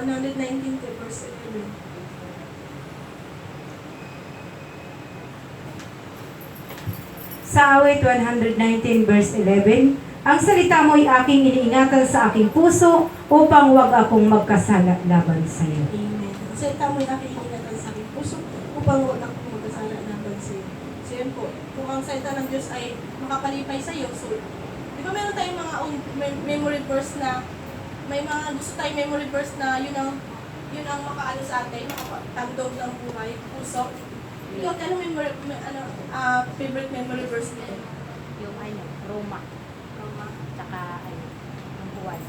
119 verse 11. Sa awit 119 verse 11, ang salita mo ay aking iniingatan sa aking puso upang huwag akong magkasala laban sa iyo. Amen. Ang salita mo ay aking iniingatan sa aking puso upang huwag akong magkasala laban sa iyo. So yun po, kung ang salita ng Diyos ay makapalipay sa iyo, so di ba meron tayong mga memory verse na may mga gusto tayong memory verse na yun ang makaano sa atin, makapagtandog ng buhay, puso. Ikaw, favorite memory verse mo? Yung Roma. Roma. Tsaka ang buwan.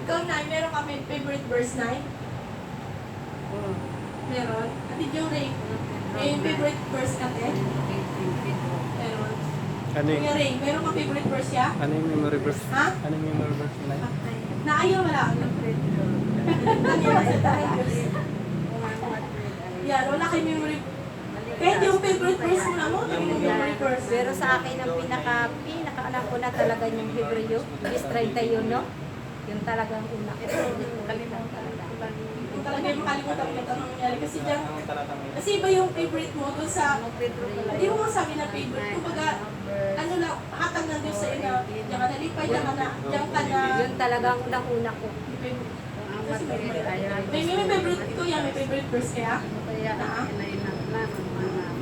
Ikaw na, meron kami favorite verse 9? Meron. Ate Jo Ray, may favorite verse ka, te? Meron. Ano yung, Kuya Ray, meron ka favorite verse ya? ano yung memory verse? Ha? Ano yung memory verse na yun? Naayaw wala. Yan, wala kayo memory. Kahit yung favorite verse mo na mo, yung memory verse. Pero sa akin ang pinaka-anak ko na talaga yung Hebreo, is 31, no? Yung talagang una ko. Kalimutan talaga. Kung talaga yung makalimutan mo anong nangyari. Kasi iba yung favorite mo dun sa, hindi mo masabi na favorite. Kumbaga, ano lang, hatag ng Diyos sa iyo na, diyan ka nalipay, diyan ka na, Yun talagang unang-una ko. kasi may favorite ko yan, may favorite verse kaya?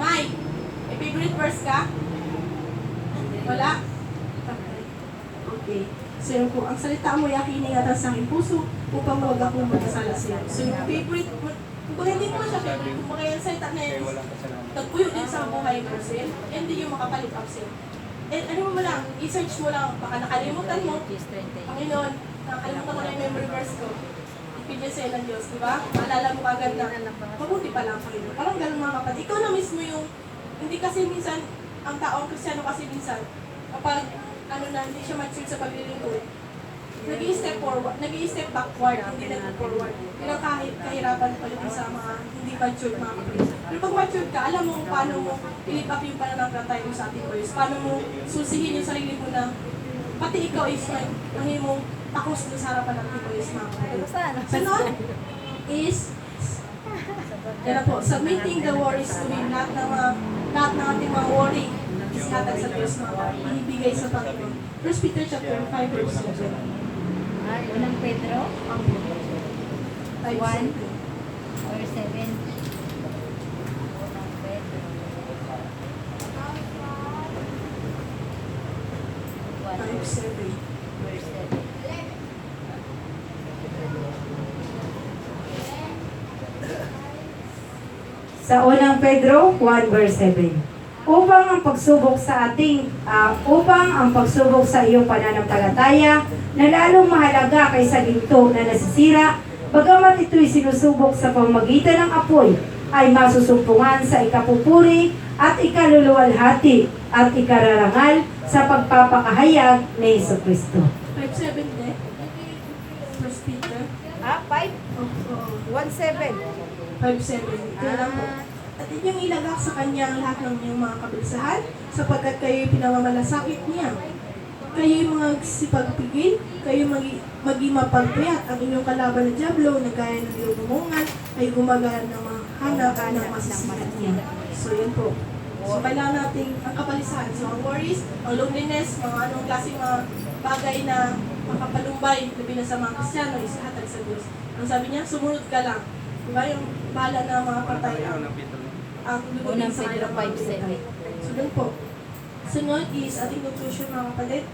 Mike, may favorite verse ka? Wala? Okay. So yun po, ang salita mo, aking ingatan sa aking puso upang huwag akong magkasala sa iyo. So yung favorite, kung hindi mo siya favorite, kung mga yung salita na yan, tagpuyo din sa buhay mo, sin, hindi yung makapalit up sin. Eh, ano mo lang, i-search mo lang, baka nakalimutan mo, Is 31. Panginoon, nakalimutan ko na yung memory verse ko. Ipigyan sa'yo ng Diyos, di ba? Maalala mo kagad na, mabuti pa lang, Panginoon. Parang ganun mga kapatid. Ikaw na mismo yung, hindi kasi minsan, ang taong Kristiyano kasi minsan, kapag, hindi siya mature sa paglilingkod, nag-i-step forward, nag-i-step backward, hindi nag-forward. Pero kahit kahirapan pa rin sa mga hindi mature mga kapatid. Pero pag mature ka, alam mo paano mo i-live up yung pananampalataya mo sa ating Diyos. Paano mo susihin yung sarili mo na pati ikaw is ang mong takos doon sa harapan ng ating Diyos mga kapatid. Sunod is yan na po, submitting the worries to Him. Lahat ng ating mga worry is hatag sa Diyos mga kapatid. Ibigay sa Panginoon. 1 Peter chapter 5 verse 7. Unang Pedro, 5 1 7. or 7. Unang Pedro. 5 7. Verse 7. Sa unang Pedro 1 verse 7. Upang ang pagsubok sa iyong pananampalataya na lalong mahalaga kaysa ginto na nasisira, bagamat ito'y sinusubok sa pamamagitan ng apoy, ay masusumpungan sa ikapupuri at ikaluluwalhati at ikararangal sa pagpapakahayag ni Jesucristo. 5 7 de. 1 Peter. 5? Oo. 1-7. 5 7. Ito lang po. At inyong ilagak sa kanya ang lahat ng inyong mga kabilsahan, sapagkat kayo'y pinamamalasakit niya. Kayo'y mga sipagpigil, kayo'y maging mapagpuyat. Ang inyong kalaban na Diablo, na gaya ng iyong gumungan, ay gumagana ng mga hanap ng masisikat niya. So, yun po. So, kailangan natin ang kapalisahan. So, ang worries, ang loneliness, mga anong klaseng mga bagay na makapalumbay, labi na sa mga Kristiyano, isahatag sa Diyos. Ang sabi niya, sumunod ka lang. Diba yung bala na mga patay ang lumabing Unang sa Pedro kanilang mga 5:7. patay. So, dun po. Sunod is ating conclusion mga kapatid.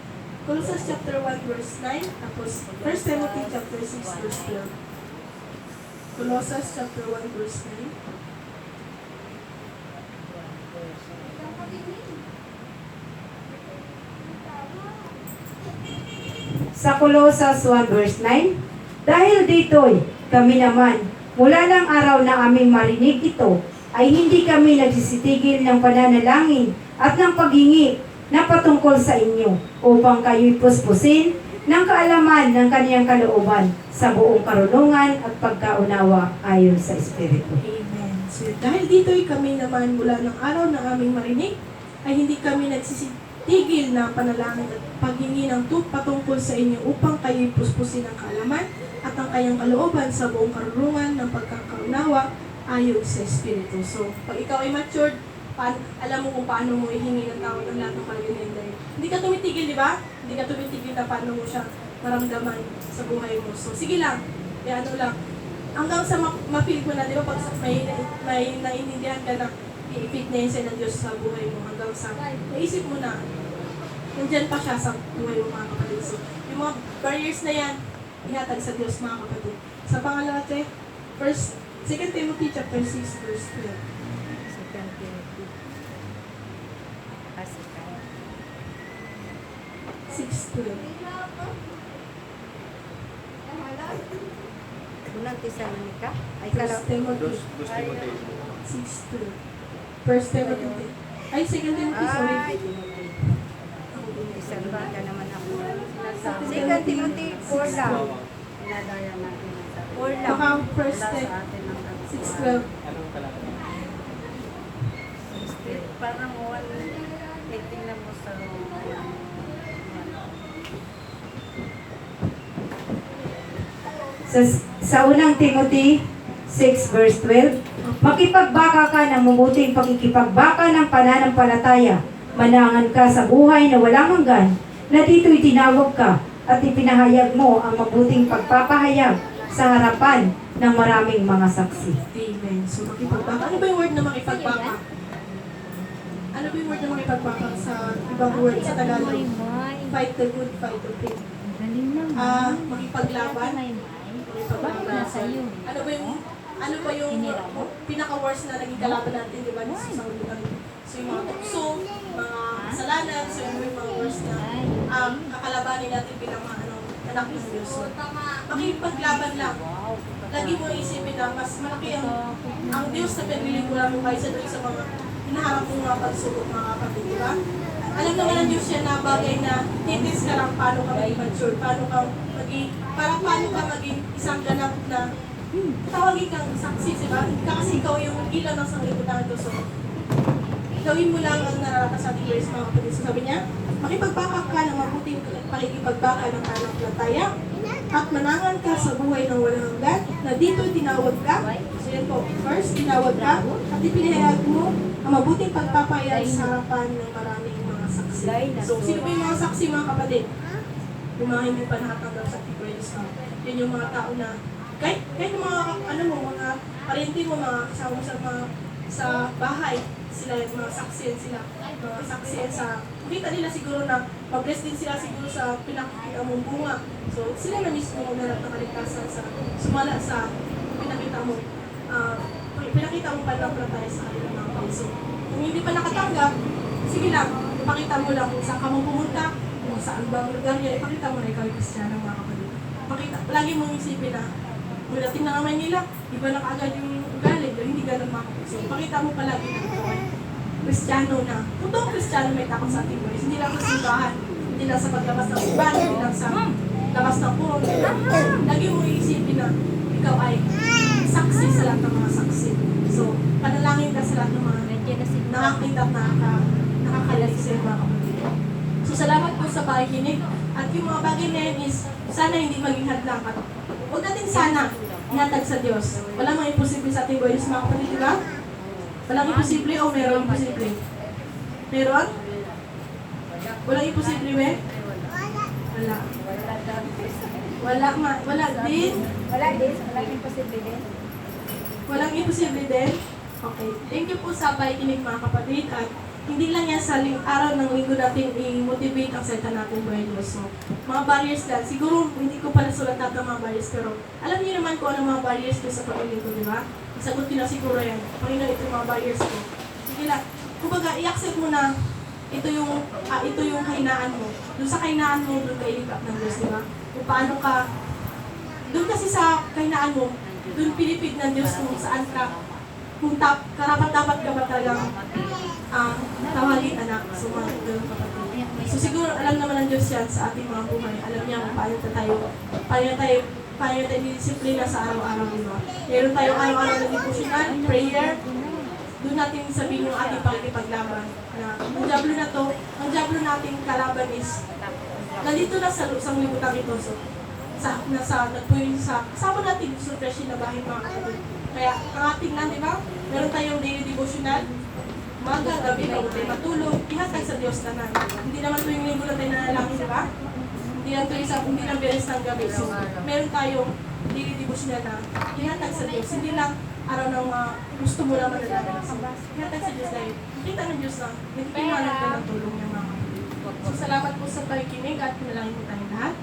Colossians chapter 1 verse 9, tapos 1 Timothy chapter 6 verse 12. Colossians chapter 1 verse 9. Sa Colosas 1 verse 9, dahil dito'y kami naman, mula ng araw na aming marinig ito, ay hindi kami nagsisitigil ng pananalangin at ng paghingi na patungkol sa inyo upang kayo'y puspusin ng kaalaman ng kaniyang kalooban sa buong karunungan at pagkaunawa ayon sa Espiritu. Amen. So, dahil dito'y kami naman mula ng araw na aming marinig, ay hindi kami tigil na panalangin at paghingi ng patungkol sa inyo upang kayo'y puspusin ng kaalaman at ang kayang kalooban sa buong karunungan ng pagkakaunawa ayon sa Espiritu. So, pag ikaw ay matured, alam mo kung paano mo ihingi ng tawad ng lahat ng bagay na hindi. Hindi ka tumitigil, di ba? Hindi ka tumitigil na paano mo siya maramdaman sa buhay mo. So, sige lang. Kaya ano lang. Hanggang sa ma-feel mo na, di ba, pag may naiintindihan ka na i-fitnessin ng Diyos sa buhay mo, hanggang sa naisip mo na, nandyan pa siya sa buhay mo, mga kapatid. So, yung mga barriers na yan, ihatag sa Diyos, mga kapatid. Sa pangalawa, 2 Timothy chapter 6, verse 12. Second Timothy. Kasi kaya. 6:12. Unang Tesalonica? Ay, First Timothy Dos Timothy. 6:12. First Timothy. Ay, 2 Timothy, sorry. Ay, Timothy. Tesalonica naman ako. Second Timothy, 4 lang. Inadaya natin ang sarili. 4 lang. Baka first Wala sa atin ang 6:12. Anong kalakot? Parang tingnan mo sa Sa unang Timothy 6 verse 12, makipagbaka ka ng mabuting pakikipagbaka ng pananampalataya. Manangan ka sa buhay na walang hanggan, na dito'y tinawag ka at ipinahayag mo ang mabuting pagpapahayag sa harapan ng maraming mga saksi. Amen. So, makipagbaka. Ano ba yung word na makipagbaka? Ano ba yung word na makipagbaka sa ibang word sa Tagalog? Fight the good fight of faith. Makipaglaban. Makipaglaban. So, ano ba yung pinaka-worst na naging kalaban natin, di ba? Sa sanglibutan. So, yung mga tukso, mga kasalanan, so yung mga worst na kakalabanin natin bilang mga anak ng Diyos. So, makipaglaban lang. Lagi mo isipin na mas malaki ang Diyos na pinagbilingkuran mo kaysa doon sa mga hinaharap mong mga pagsubok, mga kapatid, di ba? Alam naman ng Diyos yan na bagay na titis ka lang paano ka maging mature, paano ka maging isang ganap na tawagin kang saksi, di ba? Kasi ikaw yung ilaw ng sanglibutan ng Diyos. So, gawin mo lang ang nararatas sa ating Grace, mga kapatid. So, sabi niya, makipagbaka ka ng mabuting pakikipagbaka ng pananampalataya at manangan ka sa buhay ng walang hanggan na dito tinawag ka. So yan po, first, tinawag ka at ipinahayag mo ang mabuting pagpapayag sa harapan ng maraming mga saksi. So, sino ba yung mga saksi, mga kapatid? Yung mga hindi pa nakatanggap sa ating Grace. Yan yung mga tao na kahit yung mga, mga parente mo, mga kasama mo sa bahay, sila yung mga saksiyan sila, mga saksiyan sa, makita nila siguro na mag-bless din sila siguro sa pinakikita mong bunga. So, sila na mismo na nakaligtasan sa sumala sa pinakita mo, pinakita mo pananampalataya sa kanilang mga pangso. Kung hindi pa nakatanggap, sige lang, ipakita mo lang kung saan ka mo pumunta, kung saan bang lugar niya, ipakita mo na ikaw yung Kristiyano, mga kapatid. Lagi mong isipin na, mulating na naman nila, iba na kaagad yung ugali, hindi ganun mga kapatid. So, ipakita mo palagi na ikaw ay Kristiyano na. Totoong Kristiyano may takot sa ating buhay. Hindi lang sa simbahan, hindi lang sa paglabas ng simbahan, hindi lang sa labas ng puro. Lagi mo iisipin na ikaw ay saksi sa lahat ng mga saksi. So, panalangin ka sa lahat ng mga nakakita at nakakalilig sa mga kapatid. So, salamat po sa pakikinig. At yung mga bagay na yan is, sana hindi maging hadlang. At huwag natin sana inatag sa Diyos. Wala mang imposible sa ating buhay, mga kapatid, di ba? Walang imposible o meron imposible? Meron? Walang imposible, we? Wala. Wala din? Walang imposible din. Walang imposible din? Okay. Thank you po sa pakikinig, mga kapatid. At hindi lang yan sa araw ng linggo natin i-motivate ang salita natin buhay Diyos. So, mga barriers lang. Siguro hindi ko pala sulat natin mga barriers, pero alam niyo naman kung ano mga barriers ko sa paglinggo, di ba? Sagot ko na siguro yan. Panginoon, ito yung mga barriers ko. Sige lang. Kumbaga, i-accept mo na ito yung kahinaan mo. Doon sa kahinaan mo, doon ka iligap ng Diyos, di ba? Kung paano ka, doon kasi sa kahinaan mo, doon pinipid ng Diyos kung saan ka, kung karapat-dapat ka ba talagang tawagin anak. So, mga kapatid. So, siguro alam naman ng Diyos yan sa ating mga buhay. Alam niya kung paano tayo disiplina sa araw-araw, di ba? Meron tayong araw-araw na devotional, prayer, doon natin sabihin yung ating pakikipaglaban. Na ang Diablo na to, ang Diablo nating kalaban is nandito na sa libutan ito. So, kasama natin sa fresh na bahay mga kapatid. Kaya ang ating di ba? Meron tayong daily devotional, umaga, gabi, bago tayo matulog, ihatag sa Diyos na namin. Hindi naman tuwing linggo na tayo nanalangin, di ba? Hindi lang beres ng gabi. So, meron tayong daily devotional na ihatag sa Diyos. Hindi lang araw ng gusto mo naman na namin. Ihatag sa Diyos dahil kita ng Diyos na nagpinalan ka ng tulong niya mga kapatid. So, salamat po sa pakikinig at pinalangin mo tayong lahat.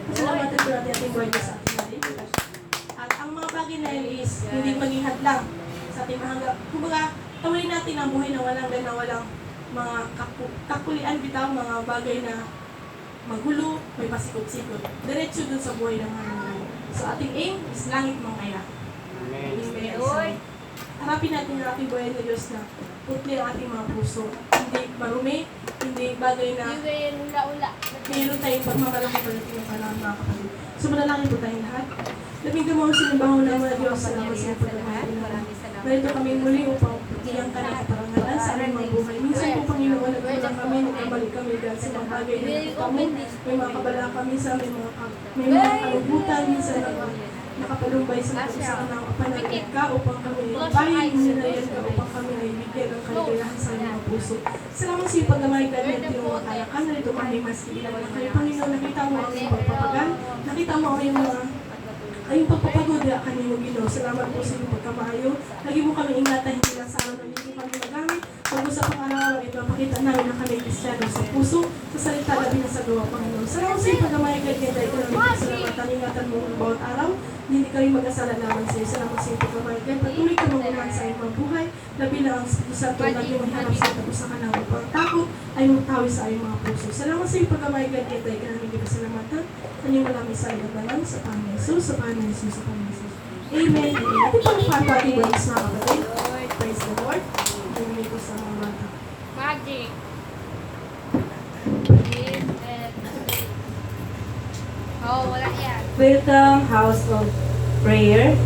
Salamat po natin ating buhay Diyos sa ating natin. At ang mga bagay na yun is hindi maging hadlang sa ating mahanggang. Kumbaga, tawalin natin ang buhay na walang mga kakulian bitaw, mga bagay na magulo, may pasikot-sikot. Diretso dun sa buhay ng mga. So ating aim is langit mang kaya. Amen. Amen. So, harapin natin ang ating buhay ng Diyos na putli ang ating mga puso. Hindi marumi, hindi bagay na mayroon tayong pagmamalaki pa natin ng panahon mga kapatid. So manalangin po tayong lahat. Labing ka mga sinabahon ng mga Diyos sa laman sa pagmamahal. Narito kami muli upang iyang ka ng kaparangalan sa aming mga buhay. Minsan po Panginoon, nagkulang kami, nagkamali kami dahil sa mga bagay na nakita mo. May mga kabala kami sa may mga kalubutan, minsan nakapalumbay sa pagsasakan ng kapanagin ka upang kami bahay nilalayan ka upang kami ay bigyan ng kaligayahan sa aming mga puso. Salamat sa iyo pagdamay ka at tinumakayan ka. Narito kami mas kailangan kayo. Panginoon, nakita mo ang iyong pagpapagal. Nakita mo ang iyong mga ayong pagpapagod na kanino Ginoo. Salamat po sa iyong pagkamaayo. Lagi mo kami ingatan, hindi lang sa araw na hindi kami magamit. Pag-usap ang araw ay mapakita namin na kami Kristiyano sa puso, sa salita labi na sa gawa, Panginoon. Salamat sa iyong pagkamaayo kahit dahil ka namin. Salamat, ingatan mo ang bawat araw. Hindi kami mag-asala naman sa iyo. Salamat sa iyong pagkamaayo. Patuloy ka magunahan sa iyong mga buhay. Labi lang ang Espiritu Santo lagi mo hanap sa tapos sa kanang upang takot ay magtawi sa iyong mga puso. Salamat sa iyong pagkamaayo kahit dahil ka namin pasalamatan. Kanyang malamig sa iyong balang sa Panginoon Jesus, sa Panginoon Jesus, sa Panginoon Jesus. Amen. Amen. Ating pang-pati ba yung mga kapatid? Praise the Lord. Bumili ko sa mga bata. Magic. Oh, wala yan. Welcome, House of Prayer,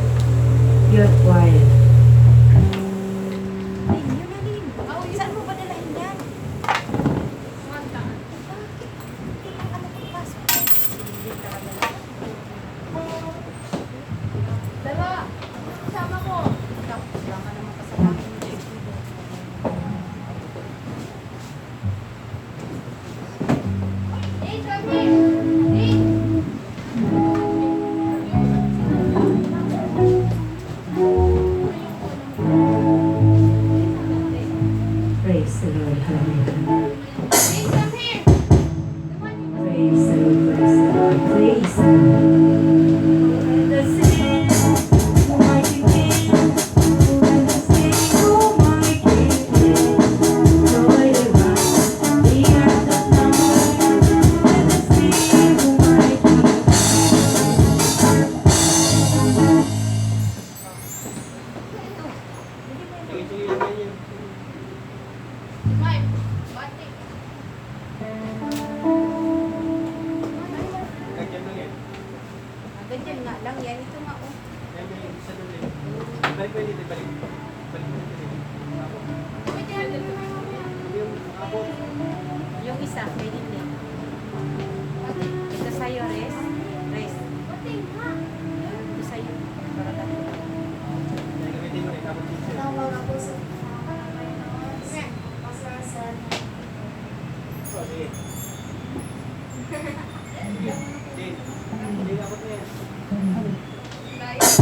Youth Choir. Oh, saan mo ba nalahin yan? Dala, sama mo. Kailangan naman kasalanan mo dito. Praise the Lord. Hallelujah. Praise the Lord. Praise the Lord. Praise the Lord. The sin, mighty King, the sin, mighty King, joy divine, the earth of night, the sin, mighty Ganyan nga lang yan. Ito nga oh. Balik mo dito, balik. Balik mo dito. Yung abot. Yung isa, may hindi. Ito sa'yo, Res. Res. Ito sa'yo. Para tayo. Gamitin mo rin, abot dito. Oh, sige. Sige. Sige, abot mo yan. Res.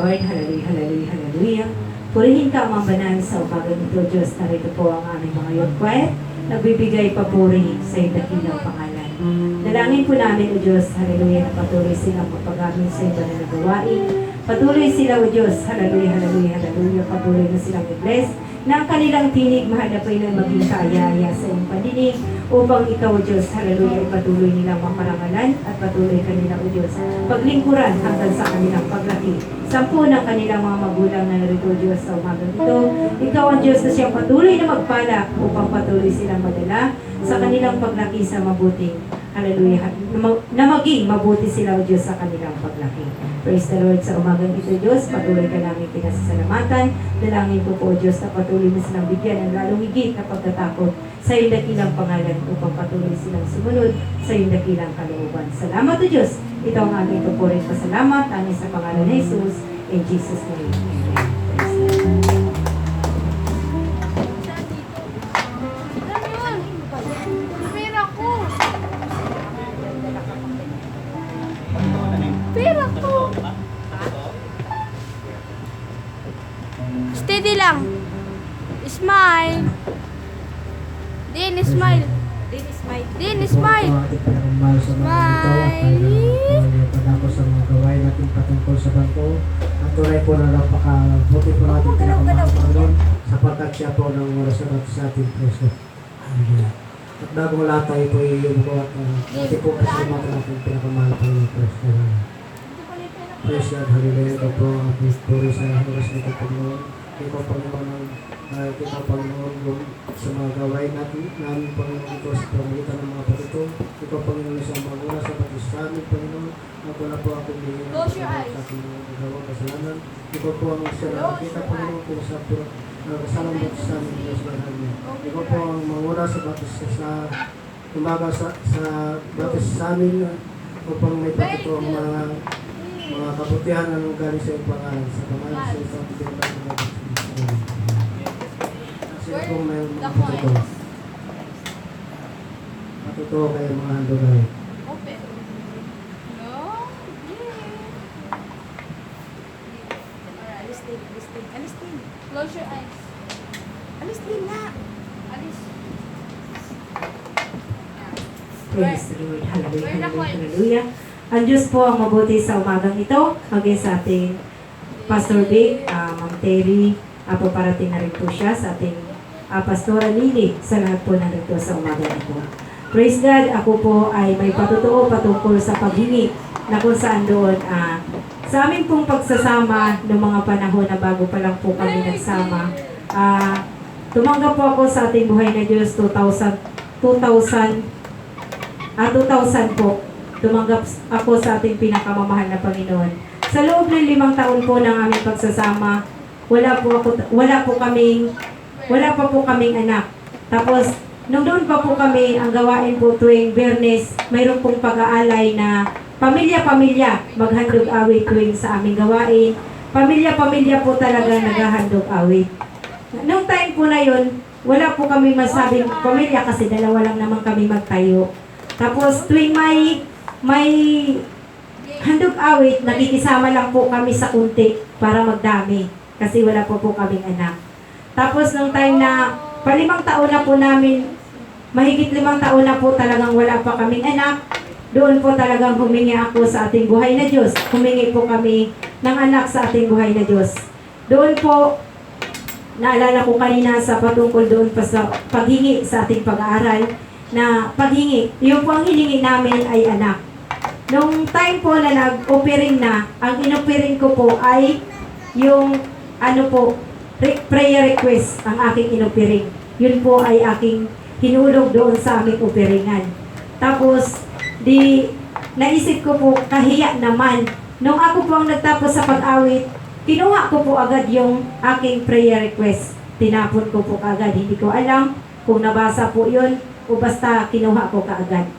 Lord. Hallelujah, hallelujah, hallelujah. Purihin ka ang banal sa umagang ito, Diyos. Narito po ang aming mga youth choir. Nagbibigay papuri sa iyong dakilang pangalan. Dalangin po namin, O Diyos, hallelujah, na patuloy silang mapagamit sa iyong banal na gawain. Patuloy sila, O Diyos, hallelujah, hallelujah, hallelujah. Patuloy na silang i-bless na ang kanilang tinig, mahal na Panginoon, maging kaaya-aya sa iyong pandinig upang ikaw, O Diyos, hallelujah, patuloy nilang makarangalan at patuloy kanila, O Diyos, paglingkuran hanggang sa kanilang paglaki. 10 ng kanilang mga magulang na narito, O Diyos, sa umagang ito. Ikaw ang Diyos na siyang patuloy na magpala upang patuloy silang madala sa kanilang paglaki sa mabuting, hallelujah, na maging mabuti sila, O Diyos, sa kanilang paglaki. Praise the Lord sa umagang ito, Diyos. Patuloy ka namin pinasasalamatan. Dalangin ko po, O Diyos, na patuloy mo silang bigyan ng lalong higit na pagkatakot sa iyong dakilang pangalan upang patuloy silang sumunod sa iyong dakilang kalooban. Salamat, O Diyos. Ito ang aming tupurin pasalamat. Amin sa pangalan ni Jesus. In Jesus' name. Amen. Praise the Lord. Pera ko! Pera ko! Steady lang. Smile. Din, smile. Din smile. Din, smile. Smile. Ako sa mga gawain natin patungkol sa bangko. Ang tunay po na napakabuti po natin pinakamahal Panginoon sapagkat siya po ng oras sa ating preso. Hallelujah. At bago lahat tayo po iubo at ating po pasalamatan natin pinakamahal Panginoon preso. Praise God, hallelujah. Ito po ang puri sa oras nito Panginoon. Ito Panginoon kita Panginoon sa mga gawain natin Panginoon ito sa pamagitan ng mga patito. Ito Panginoon sa mga oras sa pag-islamin Panginoon. Ako na po ako bigyan sa aking nagawang kasalanan. Ikaw po ang siya nakakita Panginoon kung sa kasalang batis sa amin Diyos Banal niya. Ikaw po ang manguna sa batis sa umaga sa batis sa amin upang may patito ang mga kabutihan na galing sa iyong pangalan. Sa pangalan sa isang pinagkakas na batis. Kasi ito may mga patito. Patito kayo mga handogay. Open. No? Alis din, alis din, alis din. Close your eyes. Alis din na. Alis. Praise the Lord. Hallelujah, hallelujah, hallelujah. Ang Diyos po ang mabuti sa umagang ito. Maging sa ating Pastor Vic, Ma'am Terry, paparating na rin po siya sa ating Pastora Lily, sa lahat po na rito sa umagang ito. Praise God, ako po ay may patutuo patungkol sa paghingi na kung saan doon sa aming pong pagsasama noong mga panahon na bago pa lang po kami nagsama. Tumanggap po ako sa ating buhay na Diyos 2000 po. Tumanggap ako sa ating pinakamamahal na Panginoon. Sa loob ng 5 taon po ng aming pagsasama, wala pa po kaming anak. Tapos, nung doon pa po kami, ang gawain po tuwing Biyernes, mayroon pong pag-aalay na pamilya-pamilya maghandog awit tuwing sa aming gawain. Pamilya-pamilya po talaga naghahandog awit. Nung time po na yun, wala po kami masabing pamilya kasi dalawa lang naman kami magtayo. Tapos tuwing may handog awit, nakikisama lang po kami sa kunti para magdami kasi wala po kaming anak. Tapos nung time na pa-5 taon na po namin, mahigit 5 taon na po talagang wala pa kaming anak, doon po talagang humingi ako sa ating buhay na Diyos. Humingi po kami ng anak sa ating buhay na Diyos. Doon po, naalala ko kanina sa patungkol doon pa sa paghingi sa ating pag-aaral, na paghingi, yung po ang hiningi namin ay anak. Nung time po na nag-offering na, ang in-offering ko po ay yung prayer request ang aking in-offering. Yun po ay aking hinulog doon sa aming offeringan. Tapos, naisip ko po, kahiya naman. Nung ako po ang nagtapos sa pag-awit, kinuha ko po agad yung aking prayer request. Tinapon ko po agad. Hindi ko alam kung nabasa po yun o basta kinuha ko kaagad.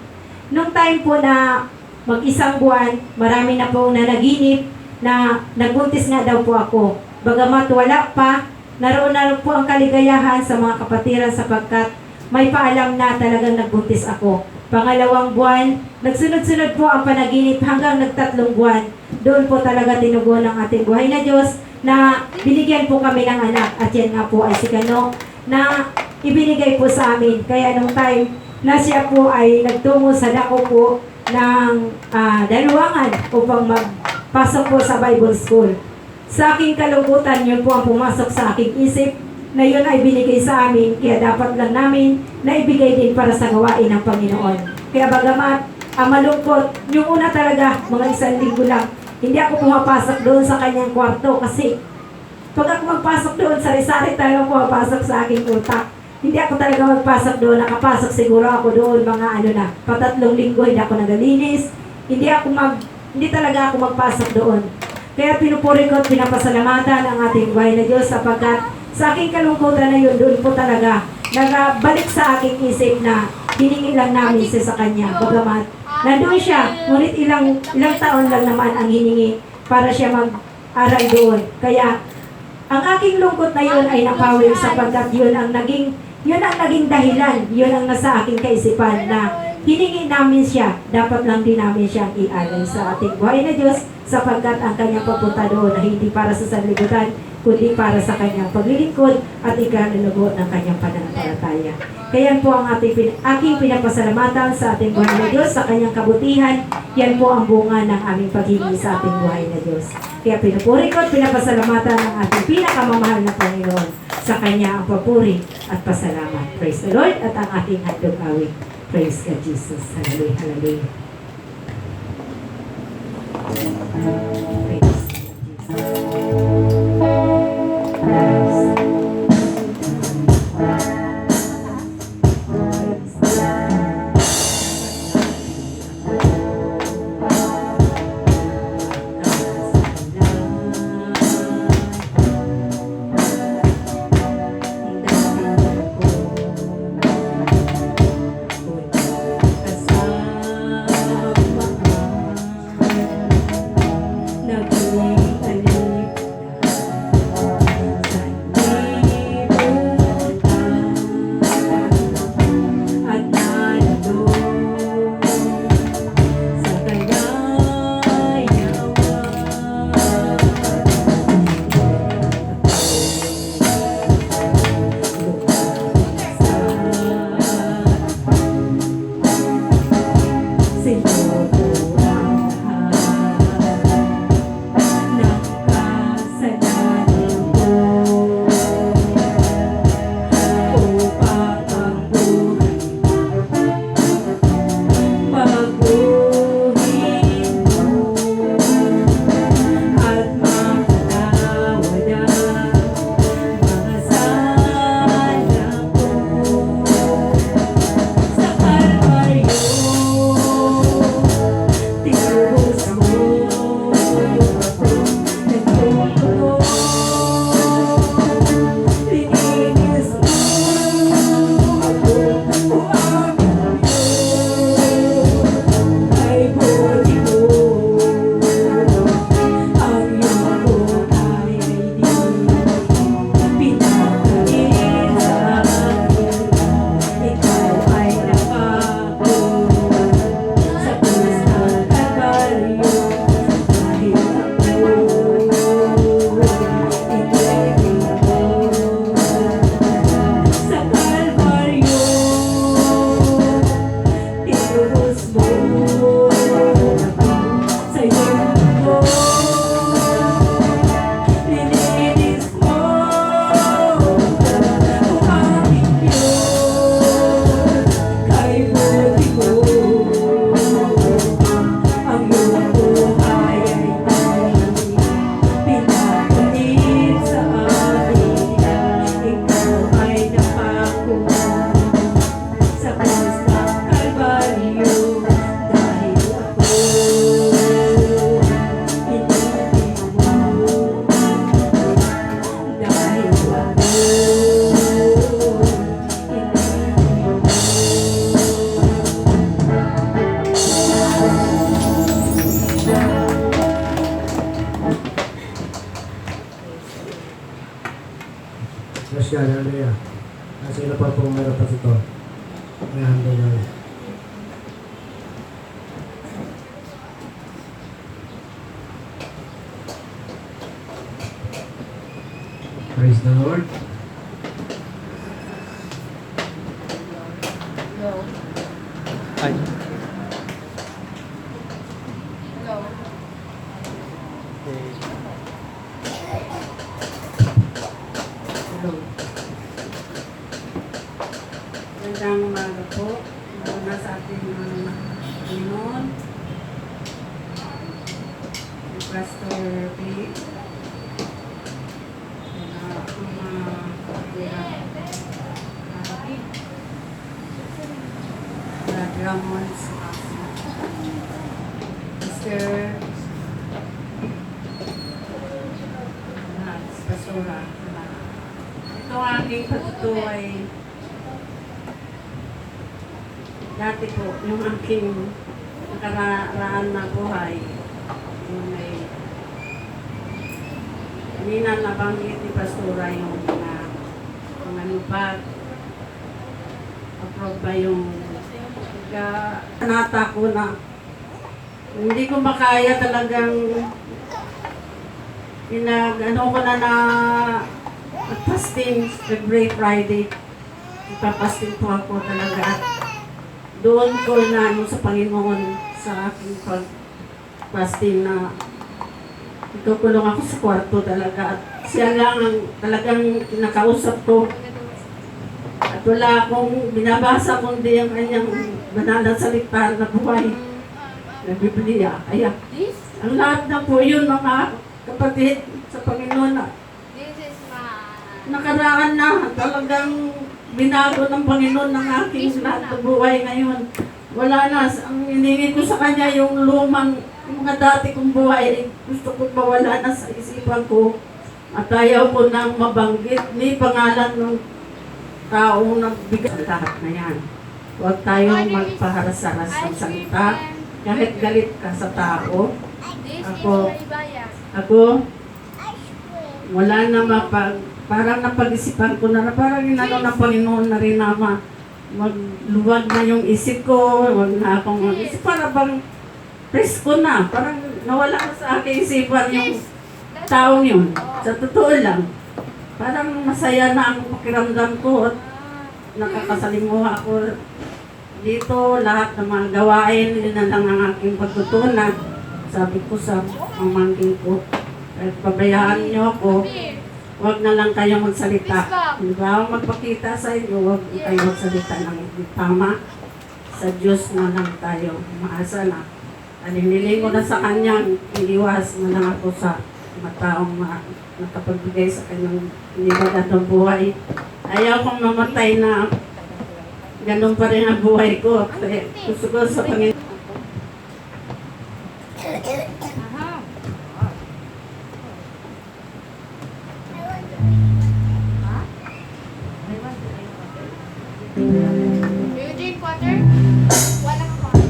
Nung time po na mag-1 buwan, marami na pong nanaginip na nagbuntis nga daw po ako. Bagamat wala pa, naroon na po ang kaligayahan sa mga kapatiran sapagkat may paalam na talagang nagbuntis ako. Pangalawang buwan, nagsunod-sunod po ang panaginip hanggang nagtatlong buwan. Doon po talaga tinugon ng ating buhay na Diyos na binigyan po kami ng anak. At yan nga po ay si Kano na ibinigay po sa amin. Kaya nung time na siya po ay nagtungo sa dako po ng daluwangan upang magpasok po sa Bible School. Sa aking kalungkutan, yun po ang pumasok sa aking isip na yun ay binigay sa amin, kaya dapat lang namin na ibigay din para sa gawain ng Panginoon. Kaya bagamat malungkot, yung una talaga, mga 1 linggo lang, hindi ako pumapasok doon sa kanyang kwarto kasi pag ako magpasok doon, sari-sari talagang pumapasok sa aking utak. Hindi ako talaga magpasok doon, nakapasok siguro ako doon mga patatlong linggo, hindi ako nagalinis, hindi talaga ako magpasok doon. Kaya pinupuri ko at pinapasalamatan ang ating buhay na Diyos sapagkat sa aking kalungkutan na yun, doon po talaga nagbalik sa aking isip na hiningi lang namin siya sa Kanya. Bagamat nandun siya, ngunit ilang taon lang naman ang hiningi para siya mag-aral doon. Kaya ang aking lungkot na yun ay napawin sapagkat yun ang naging dahilan, yun ang nasa aking kaisipan na hiningi namin siya, dapat lang din namin siyang i-alay sa ating buhay na Diyos sapagkat ang kanyang papunta doon ay hindi para sa sanlibutan, kundi para sa kanyang paglilingkod at ikalulugot ng kanyang pananampalataya. Kaya po ang aking pinapasalamatan sa ating buhay na Diyos, sa kanyang kabutihan, yan po ang bunga ng aming paghingi sa ating buhay na Diyos. Kaya pinupuri ko at pinapasalamatan ang ating pinakamamahal na Panginoon. Sa kanya ang papuri at pasalamat. Praise the Lord at ang ating handog awit. Praise God Jesus. Hallelujah. Hallelujah. Praise God Jesus. Praise God, hallelujah. Sino pa po meron pa ito? May handle na. Praise the Lord. Ay. Hello. Hello. Magandang umaga po. Muna sa ating mga Panginoon. Si Pastor P. Ramons, Mr. Pastora. Ito ang aking patuto ay dati po, yung aking nakaraan na buhay, yung may kanina nabanggit ni Pastora yung mga ano pa, approve ba yung nata ko na hindi ko makaya talagang ano ko na fasting every Friday. Ipapasting po ako talaga at doon ko na ano sa Panginoon sa aking pag-fasting na itukulong ako sa kwarto talaga at siya lang ang talagang kinakausap ko. At wala akong binabasa kundi ang kanyang banal na salita na buhay na Biblia. Kaya ang lahat na po yun mga kapatid sa Panginoon na This is my... nakaraan na talagang binago ng Panginoon ng aking lahat ng buhay ngayon. Wala na. Ang hiningi ko sa Kanya yung lumang, yung mga dati kong buhay, gusto ko mawala na sa isipan ko. At ayaw ko nang mabanggit ni pangalan ng taong nagbigay lahat na yan. Huwag tayong magpaharas-haras ng salita. Kahit galit ka sa tao. This Ako. is my bayas. Ako, wala na parang napag-isipan ko na parang inano ng Panginoon na rin na magluwag na yung isip ko, wag na akong mag-isip. Para bang presko na, parang nawala na sa aking isipan yung taong yun. Sa totoo lang, parang masaya na ang pakiramdam ko at nakakasalimuha ako dito. Lahat ng mga gawain, yun na lang ang aking pagtutunan. Sabi ko sa pamangkin ko, kahit pabayaan niyo ako, huwag na lang kayo magsalita. Hindi ba ako magpakita sa inyo, huwag kayo magsalita ng hindi tama. Sa Diyos na lang tayo umaasa na. Aliniling ko na sa Kanyang iniwas na lang ako sa mga taong nakapagbigay sa Kanyang inibagat ng buhay. Ayaw kong mamatay na ganun pa rin ang buhay ko. Kaya gusto ko sa Panginoon. Do you drink water? Wala ka water.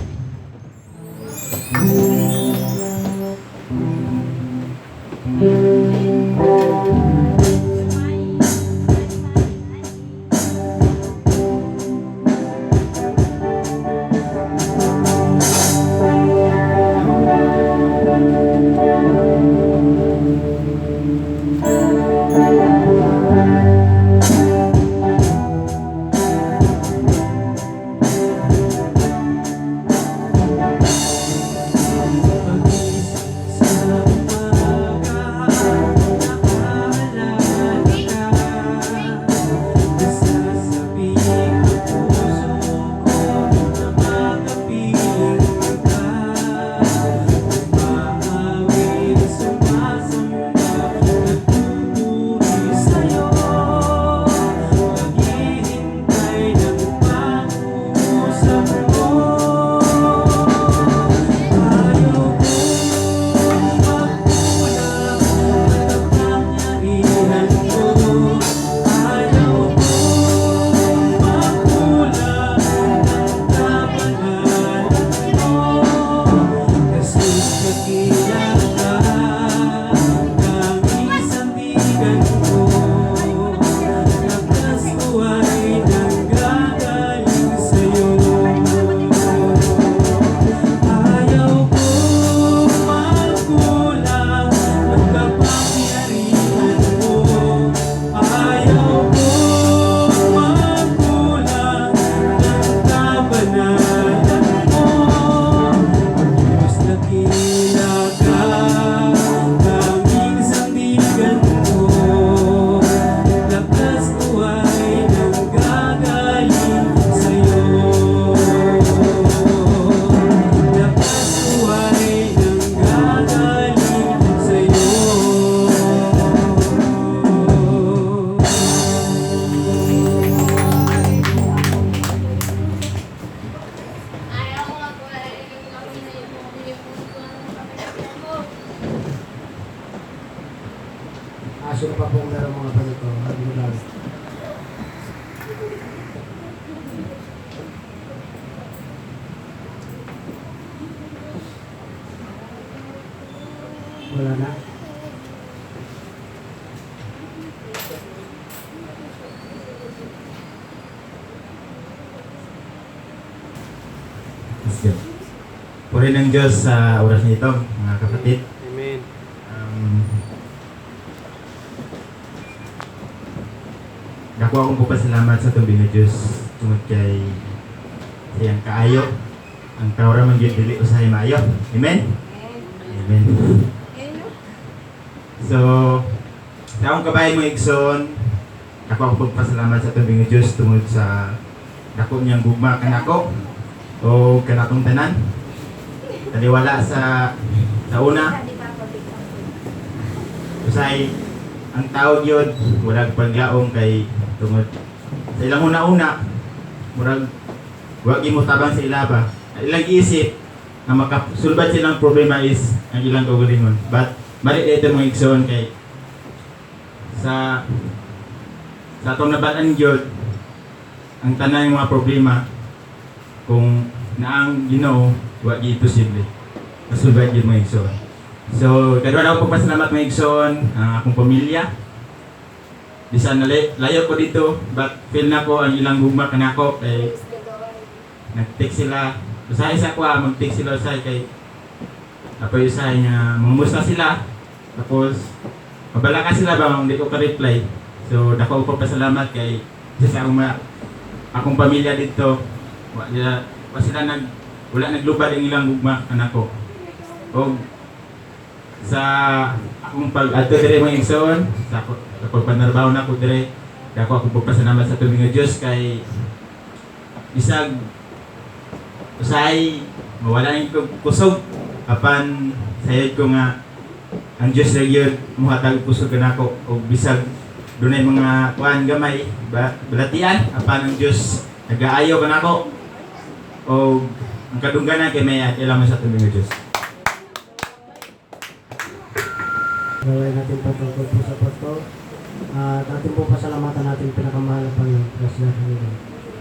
wala na. Sige. Purihin ng Diyos sa oras na ito, mga kapatid. Amen. Dako akong pupasalamat sa tubig na Diyos tungod kay siyang kaayo. Ang tawra man gyud dili usahay maayo. Amen. Amen. So, sa akong kabayan mo igsoon, dako akong pagpasalamat sa tubig na Diyos tungod sa dako niyang gugma kanako o kanatong tanan. Taliwala sa una, usay ang tao gyud murag paglaom kay tungod sa ilang una-una murag wag mo tabang sa ilaba. Ilang isip na makasulbad silang problema is ang ilang kaugalingon. But balik dito mga igsoon kay sa atong nabatan gyud ang tanan ng mga problema kung naang Ginoo wa gyud posible. Masulbad gyud mga igsoon. So, kadwa na ako pagpasalamat mga igsoon, ang akong pamilya. Bisan layo ko dito, but feel na ko ang ilang gugma kanako kay nag-text sila. Usahay sa ko mag-text sila usahay kay apoy usahay nga mamusta sila. Tapos mabala ka sila ba hindi ko ka-reply. So, dako ko pasalamat kay sa akong pamilya dito. Wala naglubad ang ilang gugma kanako. O sa akong pag-ato dire mga igsoon, sa pagpanarbaho na ko dire, dako ako pagpasalamat sa tubig nga Dios kay bisag usahay mawala ni kusog apan sayod ko nga ang Dios ra gyud mohatag kusog kanako og bisag dunay mga kuan gamay balatian apan ang Dios nagaayo kanako og ang kadungganan kay may ilang sa tubig nga Dios. Gawin natin patungkol po sa Pasko. At atin po pasalamatan natin pinakamahal na Panginoon. Kasi natin ito.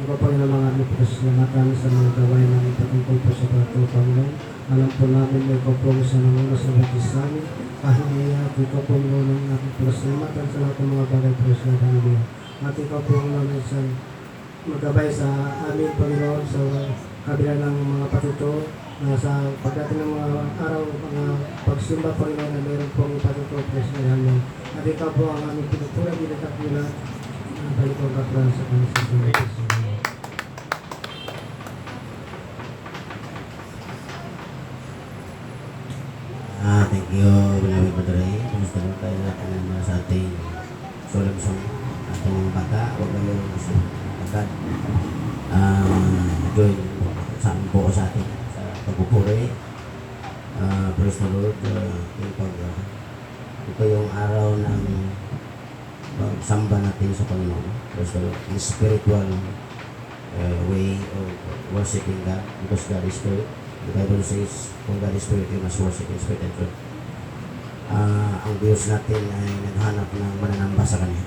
Ito po yung mga aming pasalamatan sa mga gawain namin patungkol po sa Pasko, Panginoon. Alam po namin may ikaw po sa nangunas na batis namin. Kahit niya, ikaw po yung unang namin pasalamatan sa lahat ng mga bagay po sa Panginoon. At ikaw po yung namin sa magabay sa amin, Panginoon, sa kabila ng mga patuto na sa pagdating ng mga araw, mga pagsimba, Panginoon, na mayroon pong patuto po sa namin. At ikaw po ang aming pinupulang ginagap nila na balik ang kapra sa kanisa. Thank you, Beloved Padre. Kumusta po tayo lahat ng mga sa ating solemsong ating mga bata. Huwag kayo agad. Join saan po sa ating sa pagpupuri. Praise the Lord. Ito yung araw ng pagsamba natin sa Panginoon. Praise the Lord. In spiritual way of worshiping God because God is Spirit. The Bible says, kung God is Spirit, you must worship in spirit and truth. Ang Diyos natin ay naghanap ng mananamba sa Kanya.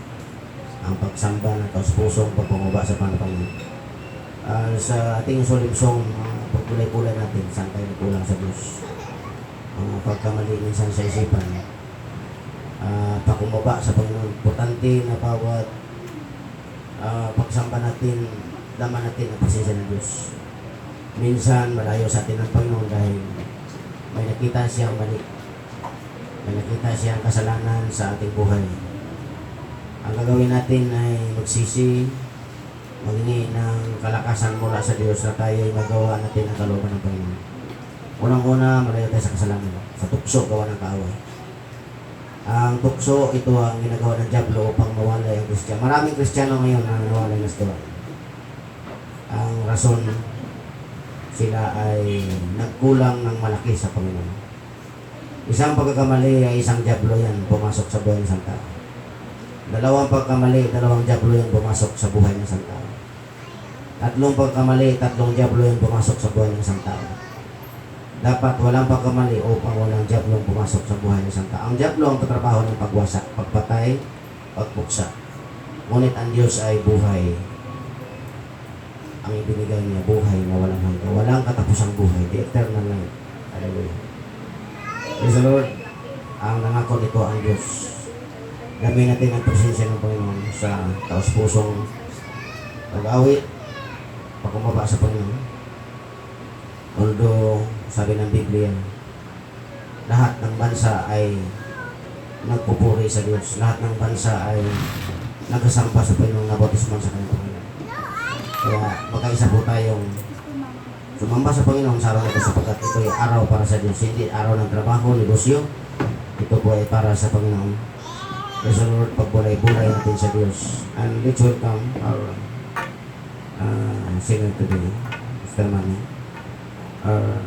Ang pagsamba ng taos-pusong pagpumaba sa Panginoon. Sa ating solemsong pagkulay-kulay natin, saan tayo nagkulang sa Diyos. Ang pagkamali minsan sa isipan, pakumaba sa Panginoon. Importante na bawat pagsamba natin, laman natin ang pasensya ng Diyos. Minsan malayo sa atin ang Panginoon dahil may nakita siyang mali. May nakita siyang kasalanan sa ating buhay. Ang gagawin natin ay magsisi, maghingi ng kalakasan mula sa Diyos na tayo ay magawa natin ang kalooban ng Panginoon. Unang-una, malayo tayo sa kasalanan. Sa tukso, gawa ng kaaway. Ang tukso, ito ang ginagawa ng Diablo upang mawalay ang Kristiyano. Maraming Kristiyano ngayon na nawalay ng Kristiyano. Ang rason, sila ay nagkulang ng malaki sa Panginoon. Isang pagkakamali ay isang Diablo yan pumasok sa buhay ng isang tao. Dalawang pagkamali, dalawang Diablo yan pumasok sa buhay ng isang tao. Tatlong pagkamali, tatlong Diablo yan pumasok sa buhay ng isang tao. Dapat walang pagkamali upang walang Diablo pumasok sa buhay ng isang tao. Ang Diablo ang tatrabaho ng pagwasak, pagpatay, pagpuksa. Ngunit ang Diyos ay buhay. Ang ibinigay niya, buhay na walang hanggan. Walang katapusang buhay. The eternal life. Hallelujah. Praise the Lord. Ang pangako nito ang Diyos. Dami natin ang presensya ng Panginoon sa taos-pusong pag-awit, pagkumaba sa Panginoon. Although, sabi ng Biblia, lahat ng bansa ay nagpupuri sa Diyos. Lahat ng bansa ay nagkasampa sa Panginoon na bautisman sa kanyang Panginoon. Kaya magkaisa po tayong sumamba sa Panginoon sa araw na ito sapagkat ito ay araw para sa Diyos. Hindi araw ng trabaho, negosyo. Ito po ay para sa Panginoon. Praise the Lord, pagbulay-bulay natin sa Diyos. And let's welcome our singer today, Mr. Manny. Our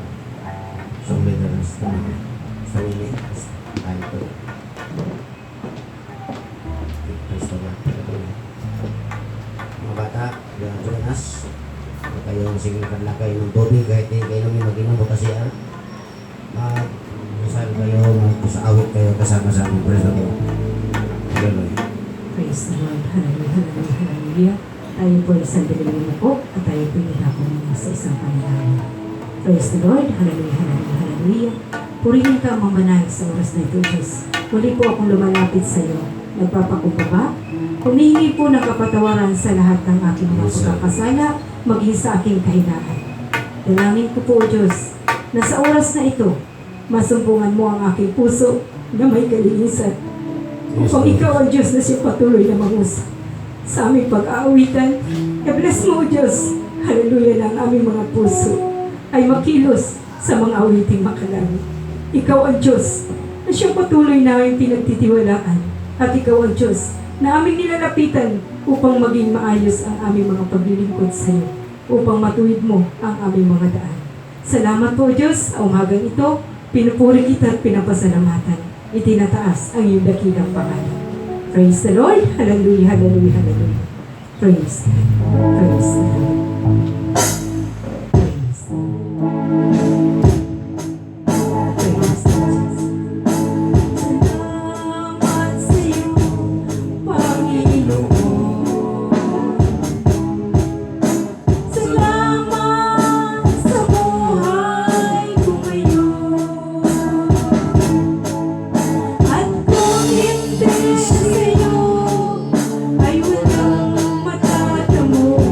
song leader, Mr. Manny. Mr. Winnie, time to praise the Lord. Mga bata, join us. Kung kayong singikan lang kayo ng tubig, kahit hindi kayo namin mag-inom o kasiyan, mag-usal kayo, mag-usawit kayo kasama sa amin. Praise the Lord. Hallelujah. Praise the Lord. Hallelujah, hallelujah, hallelujah. Tayo po isang dalawang po at tayo po inihako muna sa isang panalangin. Praise the Lord. Hallelujah, hallelujah, hallelujah. Purihin ka ang mamanahig sa oras na ito, Diyos. Muli po akong lumalapit sa iyo. Nagpapakumbaba. Humihingi po ng kapatawaran sa lahat ng aking mga pagkakasala, maging sa aking kahinaan. Dalangin ko po, Diyos, na sa oras na ito, masumbungan mo ang aking puso na may kalinisan. Upang ikaw ang Diyos na siya patuloy na mangusap sa aming pag-aawitan. I-bless mo, Diyos. Hallelujah na ang aming mga puso ay makilos sa mga awiting makalangit. Ikaw ang Diyos na siya patuloy na aming pinagtitiwalaan. At ikaw ang Diyos na aming nilalapitan upang maging maayos ang aming mga paglilingkod sa iyo, upang matuwid mo ang aming mga daan. Salamat po, Diyos, sa umagang ito. Pinupuri kita at pinapasalamatan. Itinataas ang iyong dakilang pangalan. Praise the Lord. Hallelujah, hallelujah, hallelujah. Praise God. Praise